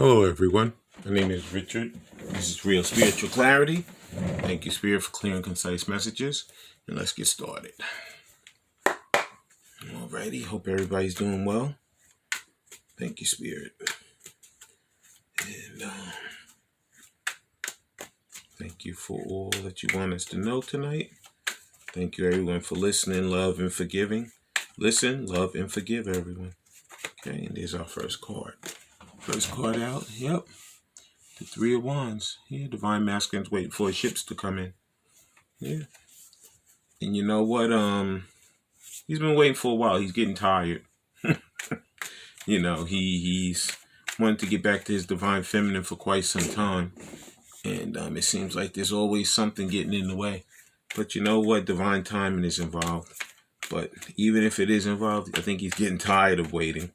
Hello everyone, my name is Richard. This is Real Spiritual Clarity. Thank you, Spirit, for clear and concise messages. And let's get started. Alrighty, hope everybody's doing well. Thank you, Spirit. And thank you for all that you want us to know tonight. Thank you everyone for listening, love, and forgiving. Listen, love, and forgive everyone. Okay, and there's our first card. First card out, yep. The Three of Wands. Yeah, Divine Masculine's waiting for his ships to come in. Yeah. And you know what? He's been waiting for a while. He's getting tired. You know, he's wanted to get back to his divine feminine for quite some time. And it seems like there's always something getting in the way. But you know what? Divine timing is involved. But even if it is involved, I think he's getting tired of waiting.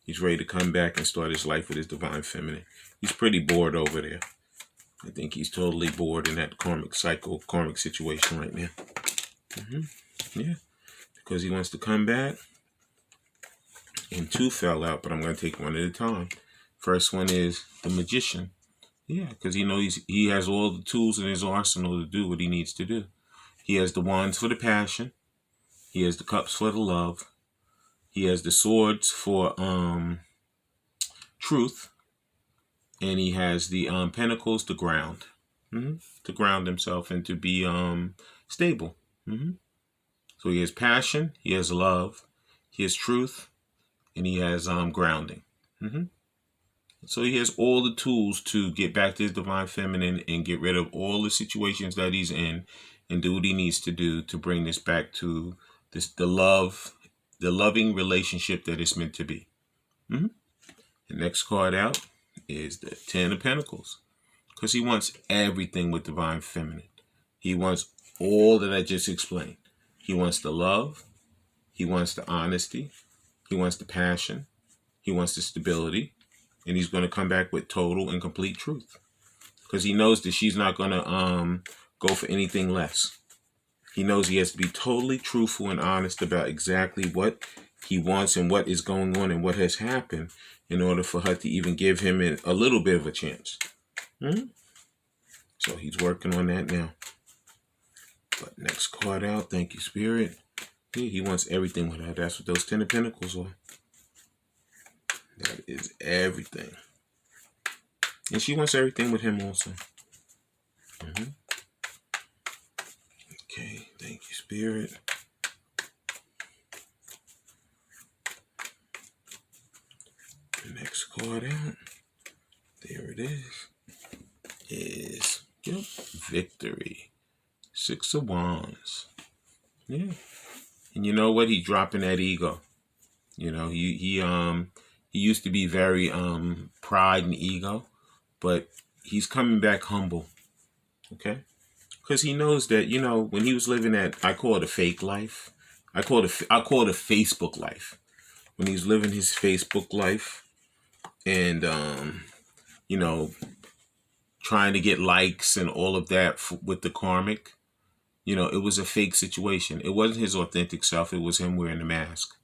He's ready to come back and start his life with his divine feminine. He's pretty bored over there. I think he's totally bored in that karmic cycle, karmic situation right now. Yeah, because he wants to come back. And two fell out, but I'm going to take one at a time. First one is the Magician. Yeah, because he has all the tools in his arsenal to do what he needs to do. He has the wands for the passion. He has the cups for the love. He has the swords for truth. And he has the pentacles to ground. To ground himself and to be stable. So he has passion, he has love, he has truth, and he has grounding. So he has all the tools to get back to his divine feminine and get rid of all the situations that he's in and do what he needs to do to bring this back to the loving relationship that it's meant to be. The next card out is the Ten of Pentacles, because he wants everything with divine feminine. He wants all that I just explained. He wants the love. He wants the honesty. He wants the passion. He wants the stability. And he's going to come back with total and complete truth. Because he knows that she's not going to go for anything less. He knows he has to be totally truthful and honest about exactly what he wants and what is going on and what has happened in order for her to even give him a little bit of a chance. So he's working on that now. But next card out, thank you, Spirit. Yeah, he wants everything with her. That's what those Ten of Pentacles are. That is everything. And she wants everything with him also. Okay, thank you, Spirit. The next card out, there it is Victory. Six of Wands. Yeah. And you know what? He's dropping that ego. You know, he used to be very pride and ego, but he's coming back humble. Okay? Because he knows that, you know, when he was living that, I call it a fake life. I call it a Facebook life. When he's living his Facebook life and you know, trying to get likes and all of that with the karmic, you know, it was a fake situation. It wasn't his authentic self. It was him wearing a mask.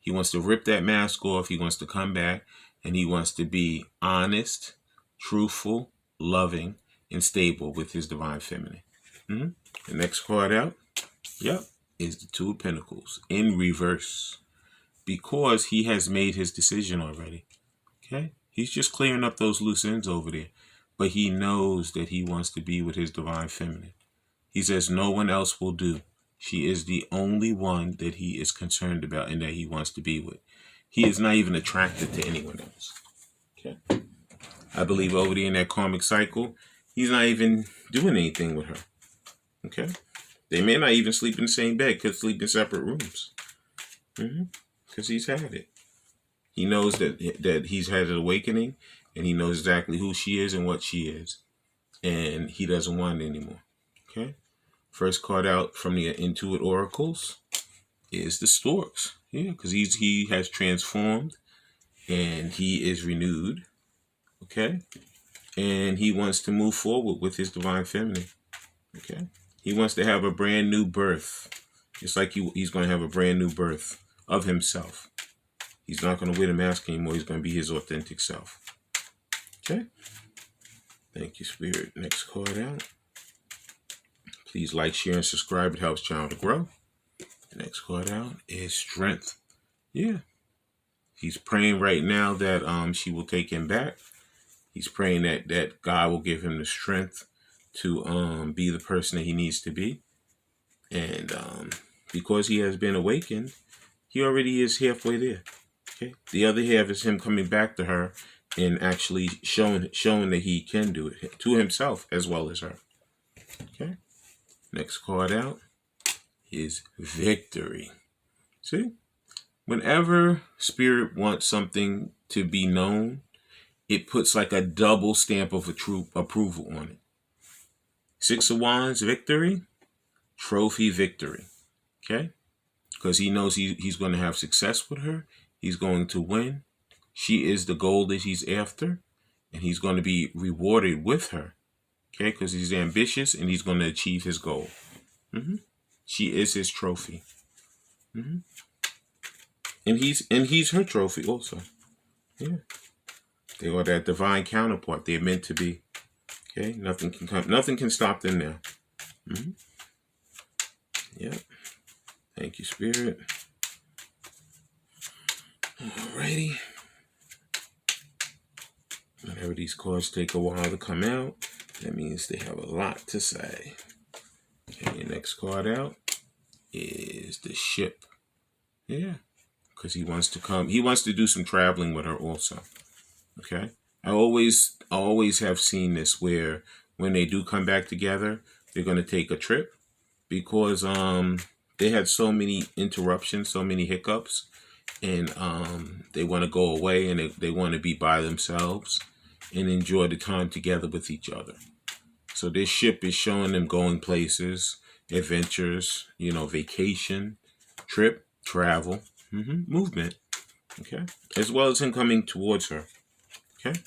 He wants to rip that mask off. He wants to come back and he wants to be honest, truthful, loving, and stable with his divine feminine. The next card out, is the Two of Pentacles in reverse, because he has made his decision already. Okay? He's just clearing up those loose ends over there, but he knows that he wants to be with his divine feminine. He says no one else will do. She is the only one that he is concerned about and that he wants to be with. He is not even attracted to anyone else. Okay? I believe over there in that karmic cycle, he's not even doing anything with her. Okay? They may not even sleep in the same bed, could sleep in separate rooms. Because he's had it. He knows that he's had an awakening, and he knows exactly who she is and what she is. And he doesn't want it anymore. Okay? First card out from the Intuit Oracles is the Storks. Yeah, because he has transformed and he is renewed. Okay? And he wants to move forward with his divine feminine. Okay? He wants to have a brand new birth. It's like he's going to have a brand new birth of himself. He's not going to wear the mask anymore. He's going to be his authentic self. Okay. Thank you, Spirit. Next card out. Please like, share, and subscribe. It helps channel to grow. The next card out is Strength. Yeah. He's praying right now that she will take him back. He's praying that God will give him the strength to be the person that he needs to be. And because he has been awakened, he already is halfway there. Okay. The other half is him coming back to her and actually showing that he can do it to himself as well as her. Okay. Next card out is Victory. See? Whenever Spirit wants something to be known, it puts like a double stamp of approval on it. 6 of Wands, Victory. Trophy victory. Okay? Because he knows he's going to have success with her. He's going to win. She is the goal that he's after. And he's going to be rewarded with her. Okay? Because he's ambitious and he's going to achieve his goal. She is his trophy. And he's her trophy also. Yeah. They are that divine counterpart. They're meant to be. Okay? Nothing can stop them now. Yep. Thank you, Spirit. Alrighty. Whenever these cards take a while to come out, that means they have a lot to say. Okay, your next card out is the Ship. Yeah. Because he wants to come. He wants to do some traveling with her also. Okay. I always have seen this where when they do come back together, they're going to take a trip because they had so many interruptions, so many hiccups, and they want to go away and they want to be by themselves and enjoy the time together with each other. So this ship is showing them going places, adventures, vacation, trip, travel, movement, okay, as well as him coming towards her. Okay.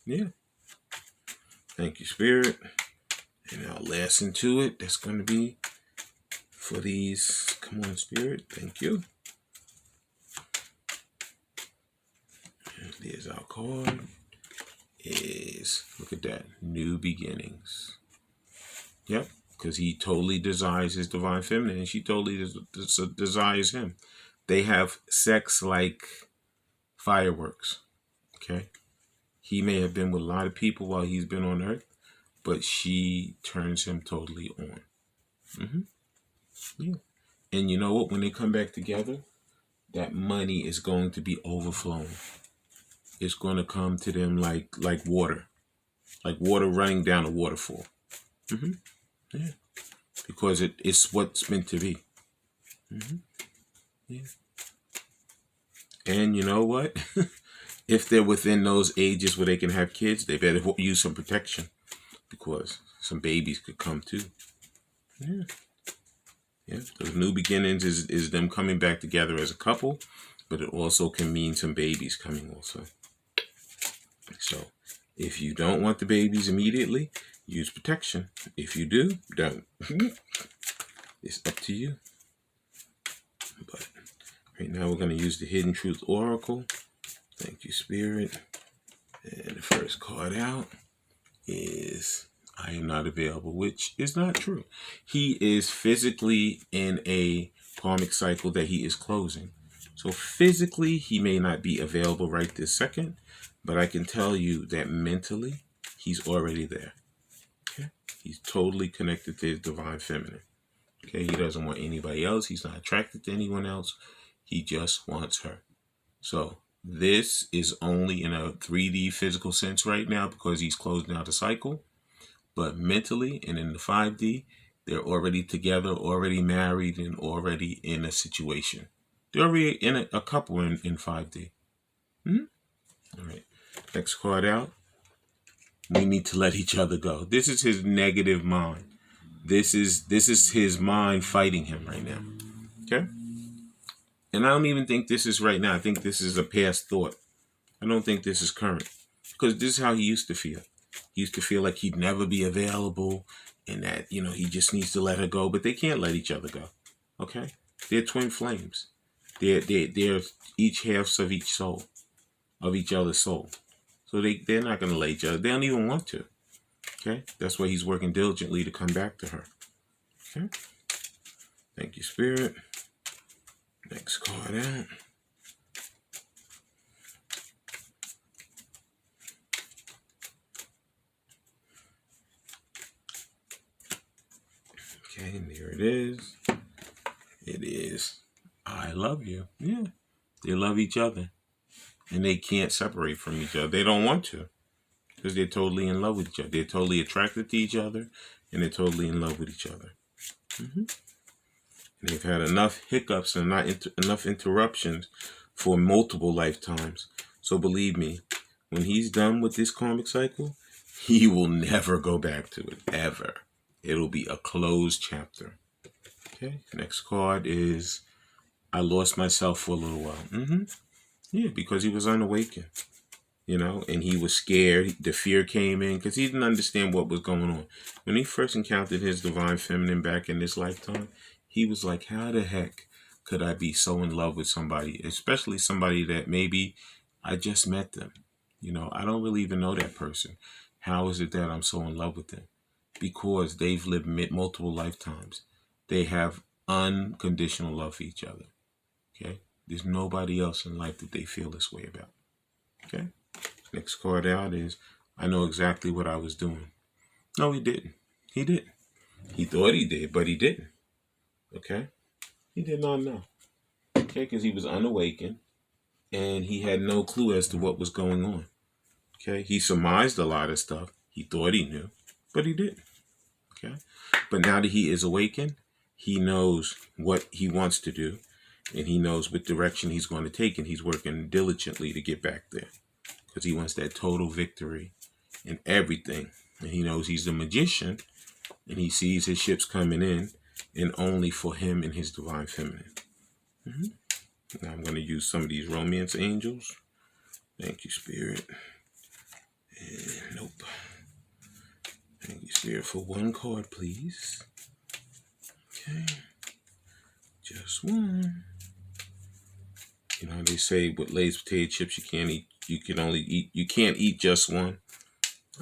Yeah. Thank you, Spirit. And our last into it, that's going to be for these. Come on, Spirit. Thank you. And there's our card. Look at that. New beginnings. Yep. Because he totally desires his divine feminine and she totally desires him. They have sex like fireworks. Okay. He may have been with a lot of people while he's been on earth, but she turns him totally on. Yeah. And you know what? When they come back together, that money is going to be overflowing. It's going to come to them like water running down a waterfall. Yeah. Because it's what's meant to be. Yeah. And you know what? If they're within those ages where they can have kids, they better use some protection because some babies could come too. Yeah. Yeah. Those new beginnings is them coming back together as a couple, but it also can mean some babies coming also. So if you don't want the babies immediately, use protection. If you do, don't. It's up to you. But right now we're going to use the Hidden Truth Oracle. Thank you, Spirit. And the first card out is I am not available, which is not true. He is physically in a karmic cycle that he is closing. So physically, he may not be available right this second, but I can tell you that mentally, he's already there. Okay? He's totally connected to his divine feminine. Okay? He doesn't want anybody else. He's not attracted to anyone else. He just wants her. So this is only in a 3D physical sense right now because he's closing out the cycle. But mentally and in the 5D, they're already together, already married, and already in a situation. They're already in a couple in 5D. All right. Next card out. We need to let each other go. This is his negative mind. This is his mind fighting him right now. Okay? And I don't even think this is right now. I think this is a past thought. I don't think this is current. Because this is how he used to feel. He used to feel like he'd never be available and that, he just needs to let her go. But they can't let each other go. Okay? They're twin flames. They're each halves of each soul, of each other's soul. So they're not going to lay each other. They don't even want to. Okay? That's why he's working diligently to come back to her. Okay? Thank you, Spirit. Next card out. Okay, and there it is. It is, I love you. Yeah. They love each other. And they can't separate from each other. They don't want to. Because they're totally in love with each other. They're totally attracted to each other. And they're totally in love with each other. And they've had enough hiccups and enough interruptions for multiple lifetimes. So believe me, when he's done with this karmic cycle, he will never go back to it. Ever. It'll be a closed chapter. Okay. Next card is, I lost myself for a little while. Yeah, because he was unawakened. You know, and he was scared. The fear came in because he didn't understand what was going on. When he first encountered his divine feminine back in this lifetime, he was like, how the heck could I be so in love with somebody, especially somebody that maybe I just met them? You know, I don't really even know that person. How is it that I'm so in love with them? Because they've lived multiple lifetimes. They have unconditional love for each other. Okay? There's nobody else in life that they feel this way about. Okay? Next card out is, I know exactly what I was doing. No, he didn't. He didn't. He thought he did, but he didn't. Okay? He did not know. Okay? Because he was unawakened and he had no clue as to what was going on. Okay? He surmised a lot of stuff. He thought he knew, but he didn't. Okay? But now that he is awakened, he knows what he wants to do and he knows what direction he's going to take, and he's working diligently to get back there. Because he wants that total victory in everything. And he knows he's the magician, and he sees his ships coming in, and only for him and his divine feminine. Now I'm going to use some of these romance angels. Thank you, Spirit. And nope. Thank you, Spirit, for one card, please. Okay. Just one. You know, they say with Lay's potato chips, you can't eat. You can't eat just one.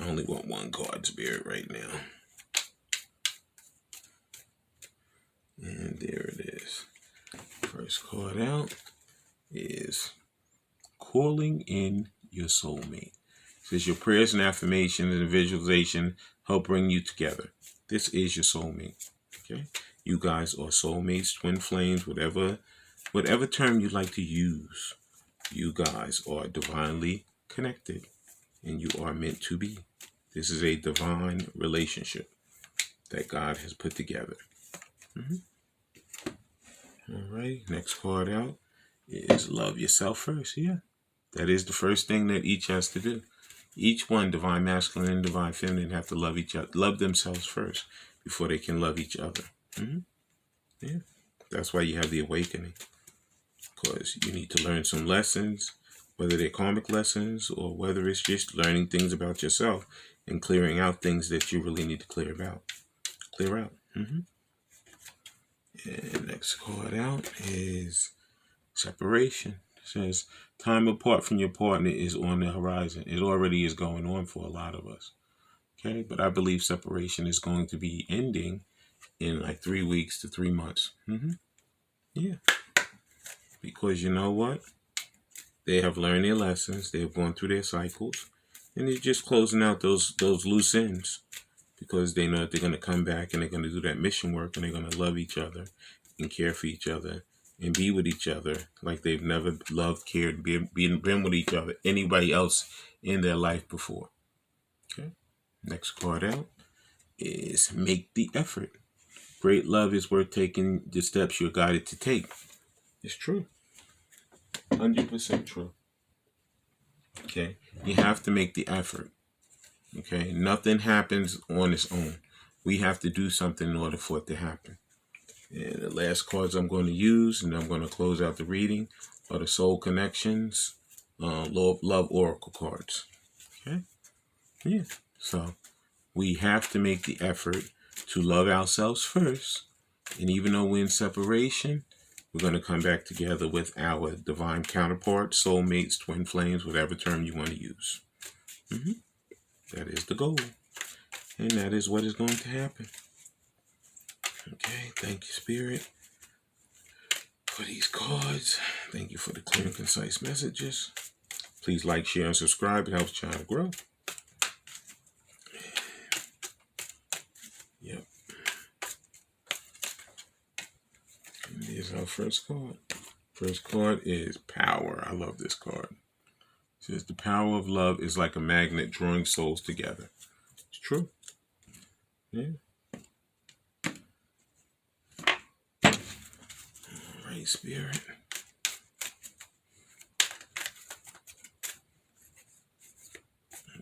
I only want one card, Spirit, right now. And there it is. First card out is calling in your soulmate. It says your prayers and affirmations and visualization help bring you together. This is your soulmate. Okay? You guys are soulmates, twin flames, whatever term you like to use. You guys are divinely connected and you are meant to be. This is a divine relationship that God has put together. All right, next card out is love yourself first. Yeah, that is the first thing that each has to do. Each one, divine masculine and divine feminine, have to love each other, love themselves first before they can love each other. Yeah, that's why you have the awakening, because you need to learn some lessons, whether they're karmic lessons or whether it's just learning things about yourself and clearing out things that you really need to clear out. And next card out is separation. It says time apart from your partner is on the horizon. It already is going on for a lot of us. Okay, but I believe separation is going to be ending in like 3 weeks to 3 months. Yeah, because you know what? They have learned their lessons. They have gone through their cycles, and they're just closing out those loose ends, because they know that they're going to come back and they're going to do that mission work, and they're going to love each other and care for each other and be with each other like they've never loved, cared, been with each other, anybody else in their life before. Okay. Next card out is make the effort. Great love is worth taking the steps you're guided to take. It's true. 100% true. Okay. You have to make the effort. Okay. Nothing happens on its own. We have to do something in order for it to happen. And the last cards I'm going to use, and I'm going to close out the reading, are the Soul Connections, Love Oracle cards. Okay? Yeah. So we have to make the effort to love ourselves first. And even though we're in separation, we're going to come back together with our divine counterparts, soulmates, twin flames, whatever term you want to use. That is the goal. And that is what is going to happen. Okay, thank you, Spirit, for these cards. Thank you for the clear and concise messages. Please like, share, and subscribe. It helps the channel grow. Yep. And here's our first card. First card is Power. I love this card. It says the power of love is like a magnet drawing souls together. It's true. Yeah. All right, Spirit.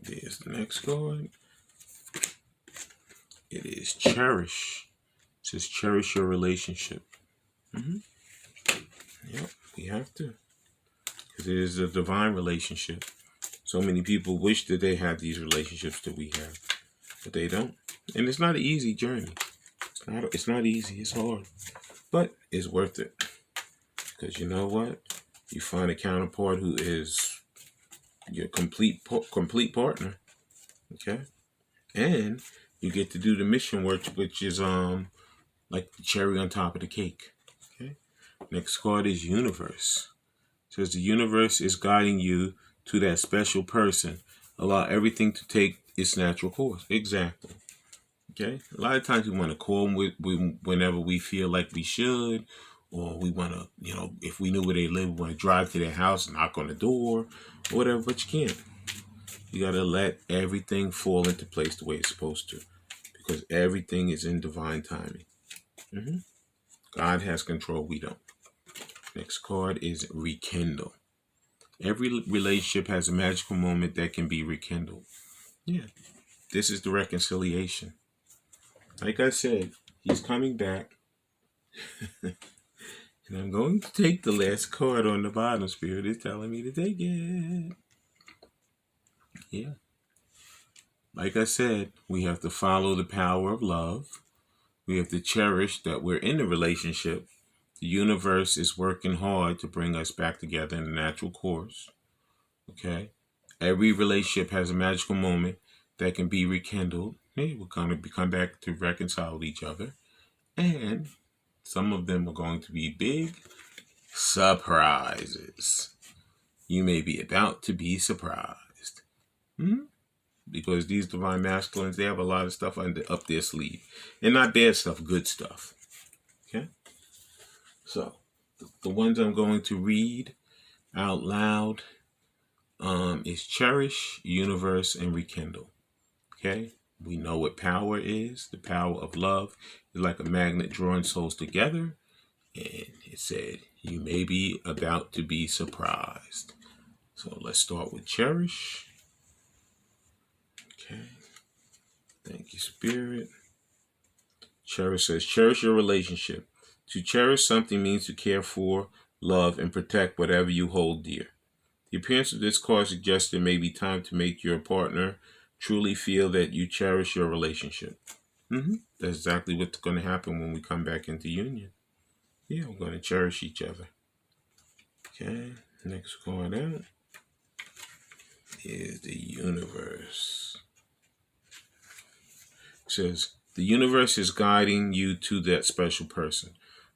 There's the next card. It is Cherish. It says cherish your relationship. Yep, we have to. Because it is a divine relationship. So many people wish that they had these relationships that we have, but they don't. And it's not an easy journey. It's not easy. It's hard, but it's worth it. Because you know what? You find a counterpart who is your complete partner. Okay, and you get to do the mission work, which is like the cherry on top of the cake. Okay. Next card is Universe. It says the universe is guiding you to that special person. Allow everything to take its natural course. Exactly. Okay. A lot of times we want to call them whenever we feel like we should, or we want to, if we knew where they live, we want to drive to their house, knock on the door, or whatever. But you can't. You got to let everything fall into place the way it's supposed to, because everything is in divine timing. God has control. We don't. Next card is Rekindle. Every relationship has a magical moment that can be rekindled. Yeah. This is the reconciliation. Like I said, he's coming back. And I'm going to take the last card on the bottom. Spirit is telling me to take it. Yeah. Like I said, we have to follow the power of love. We have to cherish that we're in a relationship. The universe is working hard to bring us back together in a natural course. Okay? Every relationship has a magical moment that can be rekindled. Hey, we're going to come back to reconcile with each other. And some of them are going to be big surprises. You may be about to be surprised. Because these divine masculines, they have a lot of stuff up their sleeve. And not bad stuff, good stuff. Okay? So, the ones I'm going to read out loud is Cherish, Universe, and Rekindle. Okay? We know what power is. The power of love is like a magnet drawing souls together. And it said, you may be about to be surprised. So let's start with Cherish. Okay. Thank you, Spirit. Cherish says, cherish your relationship. To cherish something means to care for, love, and protect whatever you hold dear. The appearance of this card suggests it may be time to make your partner truly feel that you cherish your relationship. That's exactly what's going to happen when we come back into union. Yeah, we're going to cherish each other. Okay, next card out is the Universe. It says, the universe is guiding you to that special person.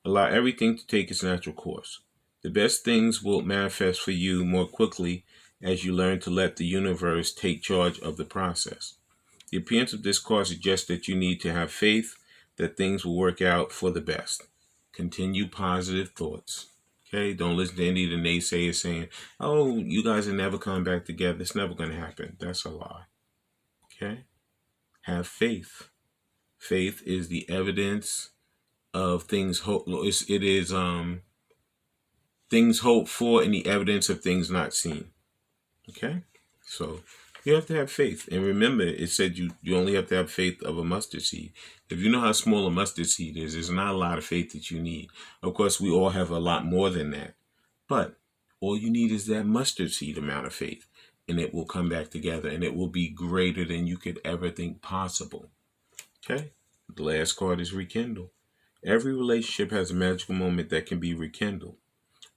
Allow everything to take its natural course. The best things will manifest for you more quickly as you learn to let the universe take charge of the process. The appearance of this card suggests that you need to have faith that things will work out for the best. Continue positive thoughts. Okay, don't listen to any of the naysayers saying, oh, you guys are never coming back together. It's never going to happen. That's a lie. Okay, have faith. Faith is the evidence of things hoped. It is things hoped for and the evidence of things not seen. Okay, so you have to have faith, and remember, it said you only have to have faith of a mustard seed. If you know how small a mustard seed is, there's not a lot of faith that you need. Of course, we all have a lot more than that, but all you need is that mustard seed amount of faith, and it will come back together, and it will be greater than you could ever think possible. Okay, the last card is Rekindle. Every relationship has a magical moment that can be rekindled.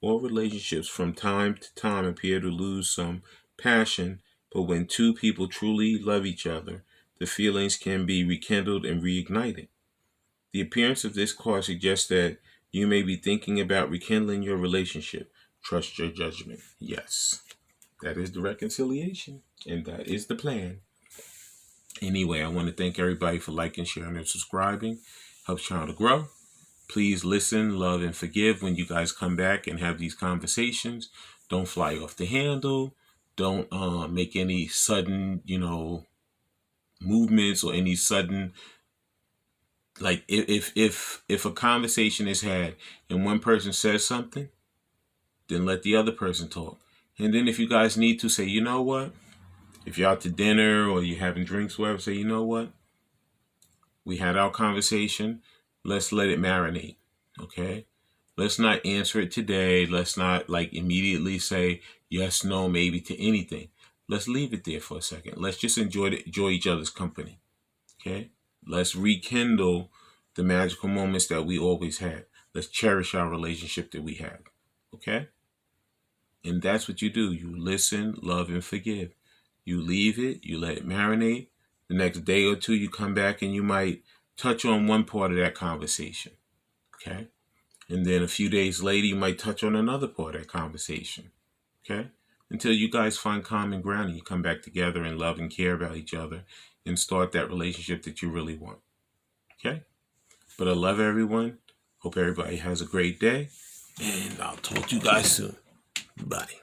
All relationships from time to time appear to lose some passion But when two people truly love each other, the feelings can be rekindled and reignited. The appearance of this card suggests that you may be thinking about rekindling your relationship. Trust your judgment. Yes, that is the reconciliation, and that is the plan. Anyway, I want to thank everybody for liking, sharing, and subscribing. Helps channel to grow. Please listen, love, and forgive when you guys come back and have these conversations. Don't fly off the handle. Don't make any sudden, movements or any sudden, like if a conversation is had and one person says something, then let the other person talk. And then if you guys need to, say, you know what? If you're out to dinner or you're having drinks, whatever, say, you know what? We had our conversation. Let's let it marinate. Okay? Let's not answer it today. Let's not immediately say yes, no, maybe to anything. Let's leave it there for a second. Let's just enjoy each other's company. Okay? Let's rekindle the magical moments that we always had. Let's cherish our relationship that we have. Okay? And that's what you do. You listen, love, and forgive. You leave it. You let it marinate. The next day or two, you come back and you might touch on one part of that conversation. Okay? And then a few days later, you might touch on another part of that conversation. Okay? Until you guys find common ground and you come back together and love and care about each other and start that relationship that you really want. Okay? But I love everyone. Hope everybody has a great day. And I'll talk to you guys soon. Bye.